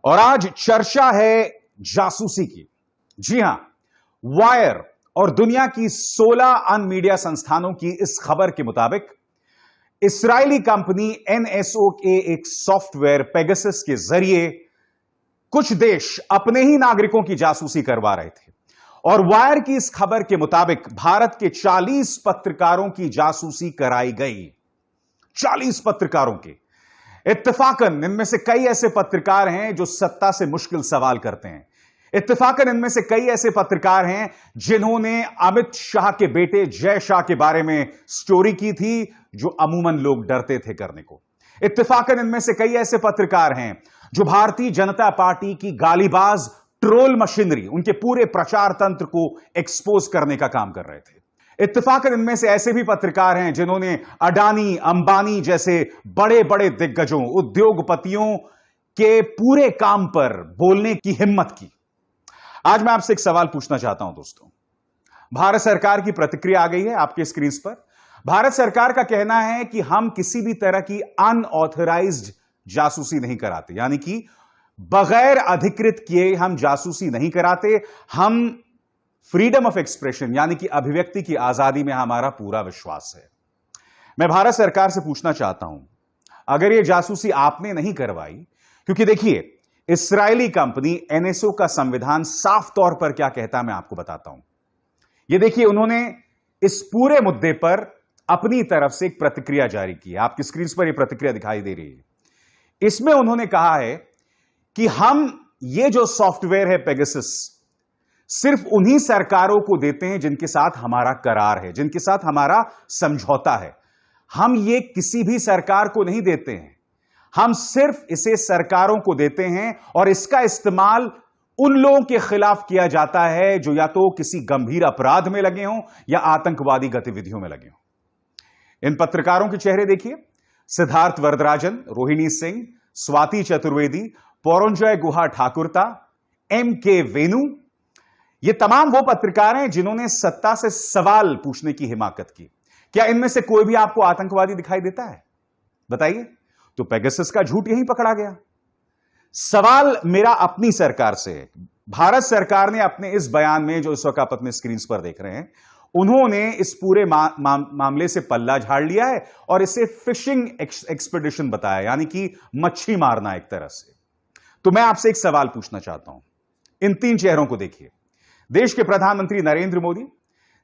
और आज चर्चा है जासूसी की। जी हां, वायर और दुनिया की 16 अन्य मीडिया संस्थानों की इस खबर के मुताबिक इस्राएली कंपनी एनएसओ के एक सॉफ्टवेयर पेगासस के जरिए कुछ देश अपने ही नागरिकों की जासूसी करवा रहे थे। और वायर की इस खबर के मुताबिक भारत के 40 पत्रकारों की जासूसी कराई गई। 40 पत्रकारों के। इत्तेफाकन इनमें से कई ऐसे पत्रकार हैं जो सत्ता से मुश्किल सवाल करते हैं। इत्तेफाकन इनमें से कई ऐसे पत्रकार हैं जिन्होंने अमित शाह के बेटे जय शाह के बारे में स्टोरी की थी जो अमूमन लोग डरते थे करने को। इत्तेफाकन इनमें से कई ऐसे पत्रकार हैं जो भारतीय जनता पार्टी की गालीबाज ट्रोल मशीनरी, उनके पूरे प्रचार तंत्र को एक्सपोज करने का काम कर रहे थे। इत्तेफाकन इनमें से ऐसे भी पत्रकार हैं जिन्होंने अडानी, अंबानी जैसे बड़े बड़े दिग्गजों, उद्योगपतियों के पूरे काम पर बोलने की हिम्मत की। आज मैं आपसे एक सवाल पूछना चाहता हूं दोस्तों। भारत सरकार की प्रतिक्रिया आ गई है आपके स्क्रीन पर। भारत सरकार का कहना है कि हम किसी भी तरह की अनऑथराइज्ड जासूसी नहीं कराते, यानी कि बगैर अधिकृत किए हम जासूसी नहीं कराते। हम फ्रीडम ऑफ एक्सप्रेशन यानी कि अभिव्यक्ति की आजादी में हमारा पूरा विश्वास है। मैं भारत सरकार से पूछना चाहता हूं, अगर यह जासूसी आपने नहीं करवाई, क्योंकि देखिए इस्राएली कंपनी एनएसओ का संविधान साफ तौर पर क्या कहता है मैं आपको बताता हूं। यह देखिए, उन्होंने इस पूरे मुद्दे पर अपनी तरफ से एक प्रतिक्रिया जारी की है। आपकी स्क्रीन पर यह प्रतिक्रिया दिखाई दे रही है। इसमें उन्होंने कहा है कि हम ये जो सॉफ्टवेयर है पेगासस सिर्फ उन्हीं सरकारों को देते हैं जिनके साथ हमारा करार है, जिनके साथ हमारा समझौता है। हम ये किसी भी सरकार को नहीं देते हैं। हम सिर्फ इसे सरकारों को देते हैं और इसका इस्तेमाल उन लोगों के खिलाफ किया जाता है जो या तो किसी गंभीर अपराध में लगे हों या आतंकवादी गतिविधियों में लगे हों। इन पत्रकारों के चेहरे देखिए, सिद्धार्थ वरदराजन, रोहिणी सिंह, स्वाति चतुर्वेदी, पौरंजय गुहा ठाकुरता, एम.के. वेणु, ये तमाम वो पत्रकार हैं जिन्होंने सत्ता से सवाल पूछने की हिमाकत की। क्या इनमें से कोई भी आपको आतंकवादी दिखाई देता है? बताइए। तो पेगासस का झूठ यहीं पकड़ा गया। सवाल मेरा अपनी सरकार से है। भारत सरकार ने अपने इस बयान में, जो इस वक्त आप अपने स्क्रीन पर देख रहे हैं, उन्होंने इस पूरे मामले से पल्ला झाड़ लिया है और इसे फिशिंग एक्सपेडिशन बताया, यानी कि मच्छी मारना एक तरह से। तो मैं आपसे एक सवाल पूछना चाहता हूं। इन तीन चेहरों को देखिए, देश के प्रधानमंत्री नरेंद्र मोदी,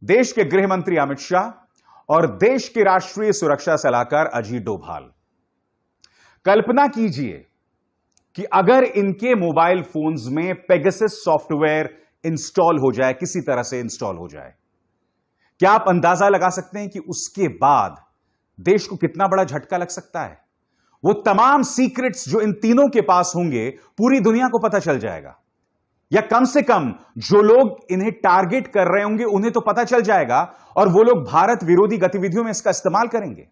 देश के गृह मंत्री अमित शाह और देश के राष्ट्रीय सुरक्षा सलाहकार अजीत डोभाल। कल्पना कीजिए कि अगर इनके मोबाइल फोन्स में पेगासस सॉफ्टवेयर इंस्टॉल हो जाए, किसी तरह से इंस्टॉल हो जाए, क्या आप अंदाजा लगा सकते हैं कि उसके बाद देश को कितना बड़ा झटका लग सकता है? वो तमाम सीक्रेट्स जो इन तीनों के पास होंगे पूरी दुनिया को पता चल जाएगा, या कम से कम जो लोग इन्हें टारगेट कर रहे होंगे उन्हें तो पता चल जाएगा और वो लोग भारत विरोधी गतिविधियों में इसका इस्तेमाल करेंगे।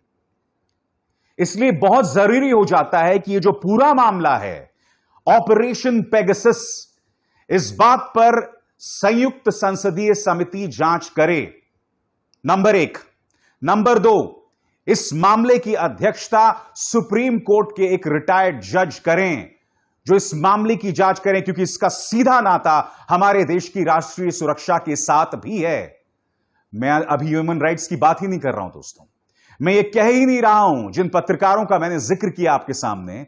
इसलिए बहुत जरूरी हो जाता है कि ये जो पूरा मामला है ऑपरेशन पेगासस, इस बात पर संयुक्त संसदीय समिति जांच करे, नंबर 1। नंबर 2, इस मामले की अध्यक्षता सुप्रीम कोर्ट के एक रिटायर्ड जज करें जो इस मामले की जांच करें, क्योंकि इसका सीधा नाता हमारे देश की राष्ट्रीय सुरक्षा के साथ भी है। मैं अभी ह्यूमन राइट्स की बात ही नहीं कर रहा हूं दोस्तों। मैं ये कह ही नहीं रहा हूं, जिन पत्रकारों का मैंने जिक्र किया आपके सामने,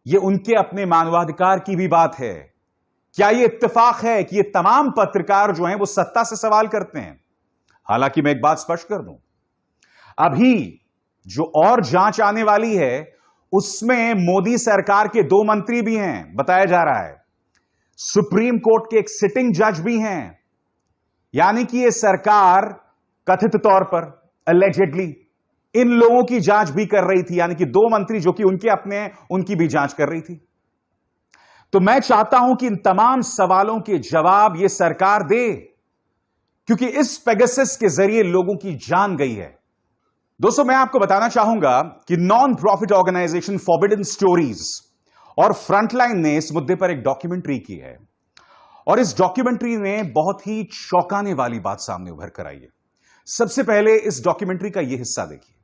ये उनके अपने मानवाधिकार की भी बात है। क्या ये इत्तेफाक है कि ये तमाम पत्रकार जो हैं वो सत्ता से सवाल करते हैं? हालांकि मैं एक बात स्पष्ट कर दूं, अभी जो और जांच आने वाली है उसमें मोदी सरकार के 2 मंत्री भी हैं, बताया जा रहा है। सुप्रीम कोर्ट के एक सिटिंग जज भी हैं। यानी कि यह सरकार कथित तौर पर अलेजेडली इन लोगों की जांच भी कर रही थी, यानी कि 2 मंत्री जो कि उनके अपने हैं उनकी भी जांच कर रही थी। तो मैं चाहता हूं कि इन तमाम सवालों के जवाब यह सरकार दे, क्योंकि इस पेगासस के जरिए लोगों की जान गई है। दोस्तों, मैं आपको बताना चाहूंगा कि non profit organisation forbidden stories और फ्रंटलाइन ने इस मुद्दे पर एक डॉक्यूमेंट्री की है और इस डॉक्यूमेंट्री ने बहुत ही चौंकाने वाली बात सामने उभर कर आई है। सबसे पहले इस डॉक्यूमेंट्री का यह हिस्सा देखिए।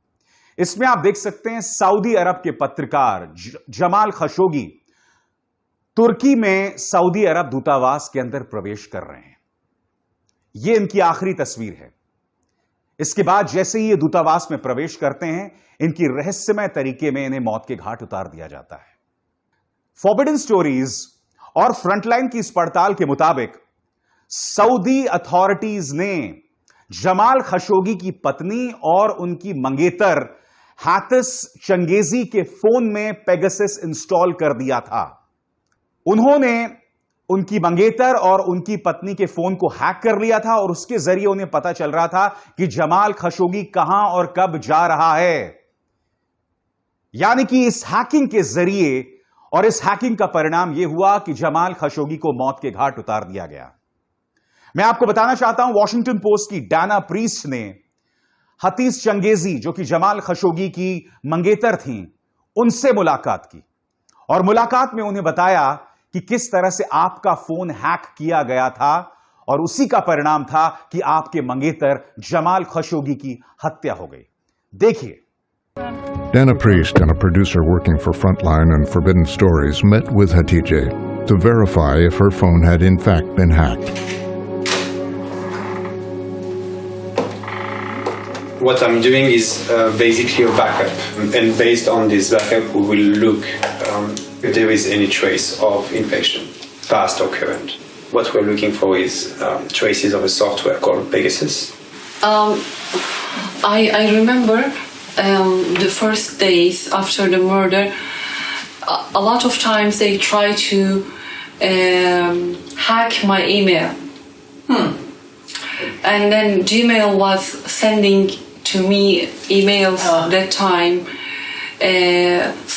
इसमें आप देख सकते हैं सऊदी अरब के पत्रकार जमाल खशोगी तुर्की में सऊदी अरब दूतावास के अंदर प्रवेश कर रहे हैं। यह इनकी आखिरी तस्वीर है। इसके बाद जैसे ही ये दूतावास में प्रवेश करते हैं, इनकी रहस्यमय तरीके में इन्हें मौत के घाट उतार दिया जाता है। फॉरबिडन स्टोरीज और फ्रंटलाइन की इस पड़ताल के मुताबिक सऊदी अथॉरिटीज ने जमाल खशोगी की पत्नी और उनकी मंगेतर हातिस चंगेजी के फोन में पेगासस इंस्टॉल कर दिया था। उन्होंने उनकी मंगेतर और उनकी पत्नी के फोन को हैक कर लिया था और उसके जरिए उन्हें पता चल रहा था कि जमाल खशोगी कहां और कब जा रहा है। यानी कि इस हैकिंग के जरिए और इस हैकिंग का परिणाम यह हुआ कि जमाल खशोगी को मौत के घाट उतार दिया गया। मैं आपको बताना चाहता हूं, वॉशिंगटन पोस्ट की डाना प्रीस्ट ने हातिस चंगेजी, जो कि जमाल खशोगी की मंगेतर थीं, उनसे मुलाकात की और मुलाकात में उन्हें बताया कि किस तरह से आपका फोन हैक किया गया था और उसी का परिणाम था कि आपके मंगेतर जमाल खशोगी की हत्या हो गई। देखिए। Dana Priest and a producer working for Frontline and Forbidden Stories met with Hatice to verify if her phone had in fact been hacked. What I'm doing is basically a backup, and based on this backup we will look if there is any trace of infection, past or current. What we're looking for is traces of a software called Pegasus. I remember the first days after the murder, a lot of times they try to hack my email. And then Gmail was sending to me emails that time.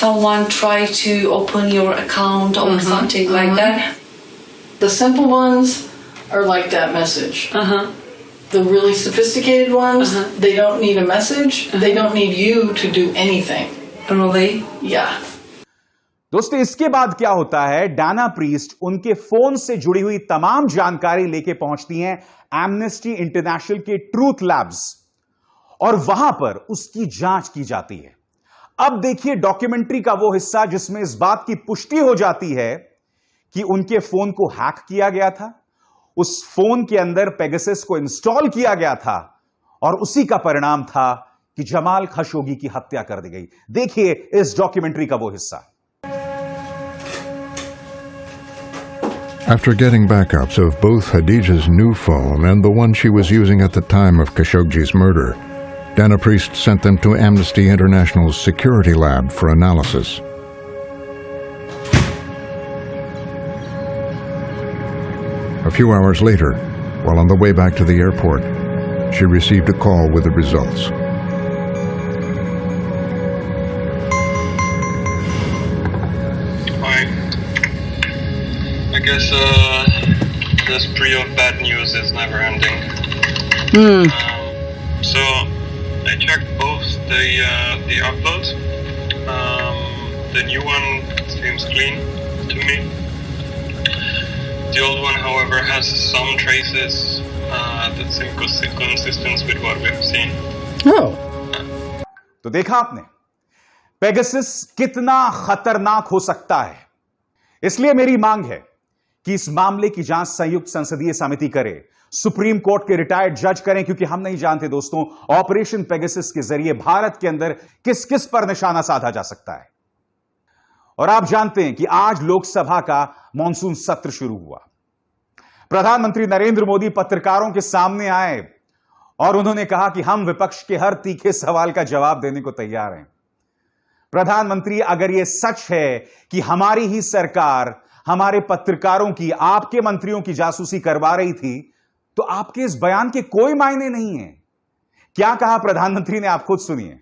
Someone tried to open your account or something like that. The simple ones are like that message. The really sophisticated ones, they don't need a message. They don't need you to do anything. Really? Yeah. दोस्तों, इसके बाद क्या होता है, Dana priest उनके phone से जुड़ी हुई तमाम जानकारी लेके पहुंचती हैं एमनेस्टी इंटरनेशनल के ट्रूथ लैब्स और वहां पर उसकी जांच की जाती है। अब देखिए डॉक्यूमेंट्री का वो हिस्सा जिसमें इस बात की पुष्टि हो जाती है कि उनके फोन को हैक किया गया था, उस फोन के अंदर पेगासस को इंस्टॉल किया गया था और उसी का परिणाम था कि जमाल खशोगी की हत्या कर दी गई। देखिए इस डॉक्यूमेंट्री का वो हिस्सा। After getting backups of both Hatice's new phone and the one she was using at the time of Khashoggi's murder, Dana Priest sent them to Amnesty International's security lab for analysis. A few hours later, while on the way back to the airport, she received a call with the results. Hi. I guess the spree of bad news is never ending. So I checked both the uploads. The new one seems clean to me. The old one, however, has some traces that's inconsistent with what we've seen. तो देखा आपने Pegasus कितना खतरनाक हो सकता है। इसलिए मेरी मांग है कि इस मामले की जांच संयुक्त संसदीय समिति करे, सुप्रीम कोर्ट के रिटायर्ड जज करें, क्योंकि हम नहीं जानते दोस्तों ऑपरेशन पेगासस के जरिए भारत के अंदर किस किस पर निशाना साधा जा सकता है। और आप जानते हैं कि आज लोकसभा का मॉनसून सत्र शुरू हुआ। प्रधानमंत्री नरेंद्र मोदी पत्रकारों के सामने आए और उन्होंने कहा कि हम विपक्ष के हर तीखे सवाल का जवाब देने को तैयार हैं। प्रधानमंत्री, अगर यह सच है कि हमारी ही सरकार हमारे पत्रकारों की, आपके मंत्रियों की जासूसी करवा रही थी, तो आपके इस बयान के कोई मायने नहीं है। क्या कहा प्रधानमंत्री ने, आप खुद सुनिए।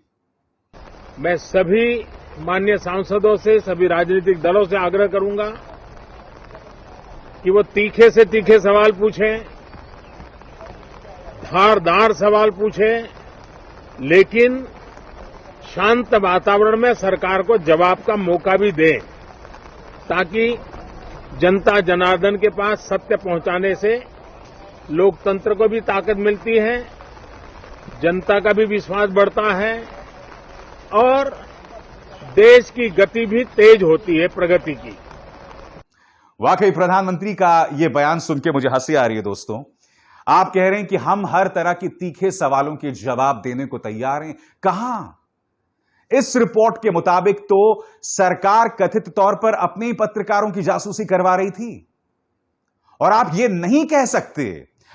मैं सभी माननीय सांसदों से, सभी राजनीतिक दलों से आग्रह करूंगा कि वो तीखे से तीखे सवाल पूछें, धारदार सवाल पूछें, लेकिन शांत वातावरण में सरकार को जवाब का मौका भी दें, ताकि जनता जनार्दन के पास सत्य पहुंचाने से लोकतंत्र को भी ताकत मिलती है, जनता का भी विश्वास बढ़ता है और देश की गति भी तेज होती है, प्रगति की। वाकई प्रधानमंत्री का यह बयान सुन के मुझे हंसी आ रही है दोस्तों। आप कह रहे हैं कि हम हर तरह के तीखे सवालों के जवाब देने को तैयार हैं। कहां? इस रिपोर्ट के मुताबिक तो सरकार कथित तौर पर अपने ही पत्रकारों की जासूसी करवा रही थी। और आप ये नहीं कह सकते,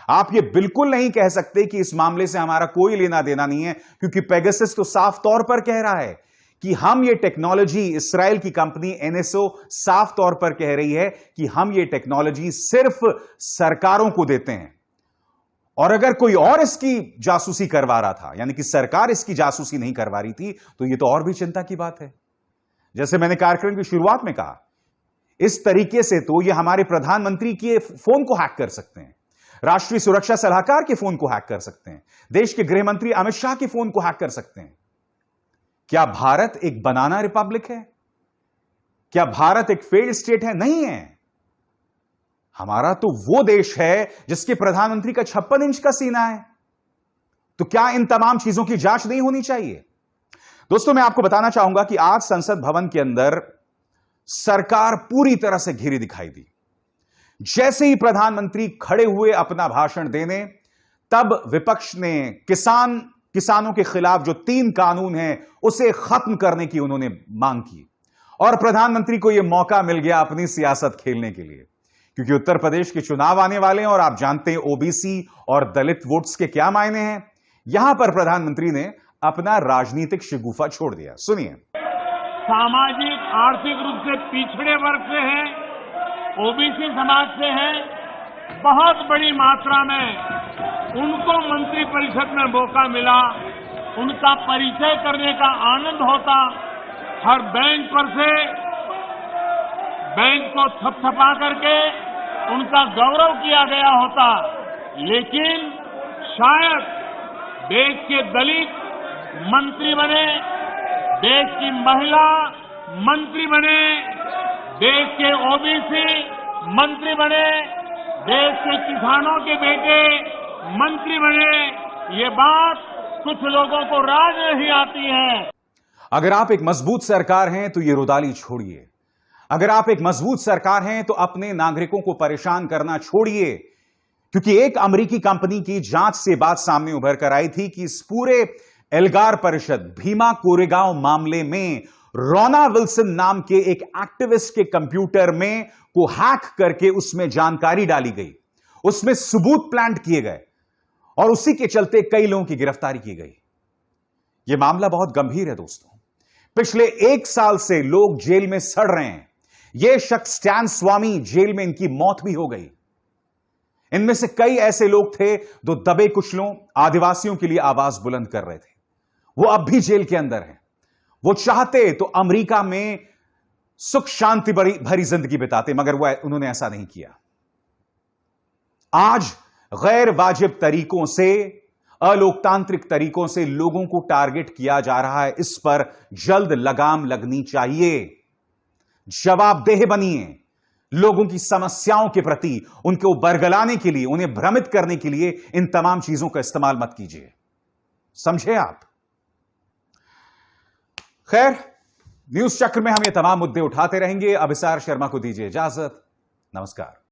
आप ये बिल्कुल नहीं कह सकते कि इस मामले से हमारा कोई लेना देना नहीं है, क्योंकि पेगासस तो साफ तौर पर कह रहा है कि हम ये टेक्नोलॉजी, इस्राएल की कंपनी एनएसओ साफ तौर पर कह रही है कि हम ये टेक्नोलॉजी सिर्फ सरकारों को देते हैं। और अगर कोई और इसकी जासूसी करवा रहा था, यानी कि सरकार इसकी जासूसी नहीं करवा रही थी, तो यह तो और भी चिंता की बात है। जैसे मैंने कार्यक्रम की शुरुआत में कहा, इस तरीके से तो ये हमारे प्रधानमंत्री के फोन को हैक कर सकते हैं, राष्ट्रीय सुरक्षा सलाहकार के फोन को हैक कर सकते हैं, देश के गृह मंत्री अमित शाह के फोन को हैक कर सकते हैं। क्या भारत एक बनाना रिपब्लिक है? क्या भारत एक फेल्ड स्टेट है? नहीं है। हमारा तो वो देश है जिसके प्रधानमंत्री का 56 इंच का सीना है। तो क्या इन तमाम चीजों की जांच नहीं होनी चाहिए? दोस्तों, मैं आपको बताना चाहूंगा कि आज संसद भवन के अंदर सरकार पूरी तरह से घिरी दिखाई दी। जैसे ही प्रधानमंत्री खड़े हुए अपना भाषण देने, तब विपक्ष ने किसानों के खिलाफ जो 3 कानून हैं उसे खत्म करने की उन्होंने मांग की। और प्रधानमंत्री को यह मौका मिल गया अपनी सियासत खेलने के लिए, क्योंकि उत्तर प्रदेश के चुनाव आने वाले हैं और आप जानते हैं ओबीसी और दलित वोट्स के क्या मायने हैं। यहां पर प्रधानमंत्री ने अपना राजनीतिक शगुफा छोड़ दिया। सुनिए। सामाजिक आर्थिक रूप से पिछड़े वर्ग से हैं, ओबीसी समाज से हैं, बहुत बड़ी मात्रा में उनको मंत्रिपरिषद में मौका मिला, उनका परिचय करने का आनंद होता। हर बेंच पर से बैंक को थपथपा करके उनका गौरव किया गया होता। लेकिन शायद देश के दलित मंत्री बने, देश की महिला मंत्री बने, देश के ओबीसी मंत्री बने, देश के किसानों के बेटे मंत्री बने, ये बात कुछ लोगों को राज नहीं आती है। अगर आप एक मजबूत सरकार हैं तो ये रुदाली छोड़िए। अगर आप एक मजबूत सरकार हैं तो अपने नागरिकों को परेशान करना छोड़िए, क्योंकि एक अमेरिकी कंपनी की जांच से बात सामने उभर कर आई थी कि इस पूरे एल्गार परिषद भीमा कोरेगांव मामले में रोना विल्सन नाम के एक एक्टिविस्ट के कंप्यूटर में को हैक करके उसमें जानकारी डाली गई, उसमें सबूत प्लांट किए गए और उसी के चलते कई लोगों की गिरफ्तारी की गई। यह मामला बहुत गंभीर है दोस्तों। पिछले 1 साल से लोग जेल में सड़ रहे हैं। यह शख्स स्टैन स्वामी, जेल में इनकी मौत भी हो गई। इनमें से कई ऐसे लोग थे जो दबे कुचलों आदिवासियों के लिए आवाज बुलंद कर रहे थे। वो अब भी जेल के अंदर हैं। वो चाहते तो अमेरिका में सुख शांति भरी जिंदगी बिताते, मगर उन्होंने ऐसा नहीं किया। आज गैर वाजिब तरीकों से, अलोकतांत्रिक तरीकों से लोगों को टारगेट किया जा रहा है। इस पर जल्द लगाम लगनी चाहिए। जवाबदेह बनिए। लोगों की समस्याओं के प्रति उनको बरगलाने के लिए, उन्हें भ्रमित करने के लिए इन तमाम चीजों का इस्तेमाल मत कीजिए। समझे आप? खैर, न्यूज चक्र में हम ये तमाम मुद्दे उठाते रहेंगे। अभिसार शर्मा को दीजिए इजाजत। नमस्कार।